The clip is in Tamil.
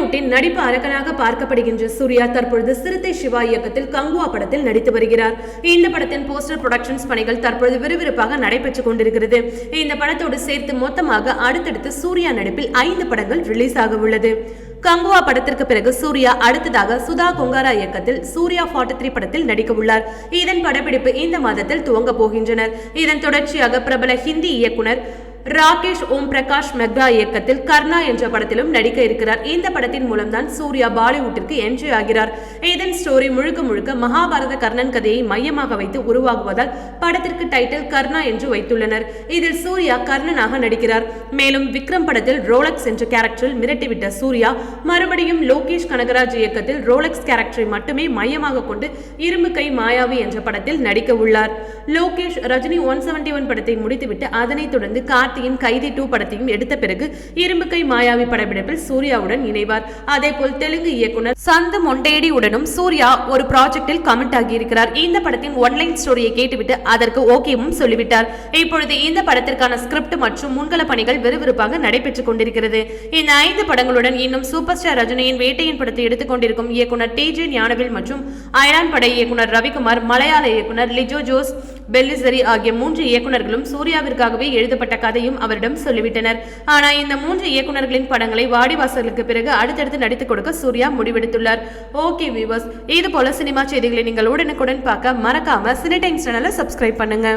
பாலிவுட்டின் நடிப்பு அரக்கனாக பார்க்கப்படுகின்ற சூர்யா தற்பொழுது சிறுத்தை சிவா இயக்கத்தில் கங்குவா படத்தில் நடித்து வருகிறார். இந்த படத்தின் போஸ்டர் புரொடக்ஷன்ஸ் பணிகள் தற்பொழுது விறுவிறுப்பாக நடைபெற்றுக் கொண்டிருக்கிறது. இந்த படத்தோடு சேர்த்து மொத்தமாக அடுத்தடுத்து சூர்யா நடிப்பில் 5 படங்கள் ரிலீஸ் ஆக உள்ளது. கங்குவா படத்திற்கு பிறகு சூர்யா அடுத்ததாக சுதா கொங்காரா இயக்கத்தில் சூர்யா 43 படத்தில் நடிக்க உள்ளார். இதன் படப்பிடிப்பு இந்த மாதத்தில் துவங்க போகின்றனர். இதன் தொடர்ச்சியாக பிரபல ஹிந்தி இயக்குனர் ராகேஷ் ஓம் பிரகாஷ் மெக்ரா இயக்கத்தில் கர்ணா என்ற படத்திலும் நடிக்க இருக்கிறார். இந்த படத்தின் மூலம்தான் சூர்யா பாலிவுட்டிற்கு என்ட்ரி ஆகிறார். இதன் ஸ்டோரி முழுக்க முழுக்க மகாபாரத கர்ணன் கதையை மையமாக வைத்து உருவாகுவதால் படத்திற்கு டைட்டில் கர்ணா என்று வைத்துள்ளனர். இதில் சூர்யா கர்ணனாக நடிக்கிறார். மேலும் விக்ரம் படத்தில் ரோலக்ஸ் என்ற கேரக்டரில் மிரட்டிவிட்ட சூர்யா மறுபடியும் லோகேஷ் கனகராஜ் இயக்கத்தில் ரோலக்ஸ் கேரக்டரை மட்டுமே மையமாக கொண்டு இரும்பு கை மாயாவி என்ற படத்தில் நடிக்க உள்ளார். லோகேஷ் ரஜினி 171 படத்தை முடித்துவிட்டு அதனைத் தொடர்ந்து கைதி 2 படத்தையும் எடுத்த பிறகு இரும்பு கை மாயாவி படப்பிடிப்பில் சூர்யாவுடன் இணைவார். அதேபோல் தெலுங்கு இயக்குனர் சந்து மொண்டேடி உடனும் சூர்யா ஒரு ப்ராஜெக்டில் கமிட் ஆகியிருக்கிறார். இந்த படத்தின் ஒன்லைன் ஸ்டோரியை கேட்டுவிட்டு அதற்கு ஓகேவும் சொல்லிவிட்டார். இப்பொழுது இந்த படத்திற்கான ஸ்கிரிப்ட் மற்றும் முன்கள பணிகள் விறுவிறுப்பாக நடைபெற்றுக் கொண்டிருக்கிறது. இந்த 5 படங்களுடன் இன்னும் சூப்பர் ஸ்டார் ரஜினியின் வேட்டையின் படத்தை எடுத்துக் கொண்டிருக்கும் இயக்குனர் டிஜே ஞானவேல் மற்றும் ஐரான் படை இயக்குனர் ரவிக்குமார், மலையாள இயக்குனர் லிஜோ ஜோஸ் பெல்லிசரி ஆகிய 3 இயக்குனர்களும் சூர்யாவிற்காகவே எழுதப்பட்ட கதையும் அவரிடம் சொல்லிவிட்டனர். ஆனால் இந்த 3 இயக்குனர்களின் படங்களை வாடிவாசலுக்கு பிறகு அடுத்தடுத்து நடித்துக் கொடுக்க சூர்யா முடிவெடுத்துள்ளார். ஓகே வியூவர்ஸ், இது போல சினிமா செய்திகளை நீங்கள் உடனுக்குடன் பார்க்க மறக்காம சினி டைம்ஸ் சேனலை சப்ஸ்கிரைப் பண்ணுங்க.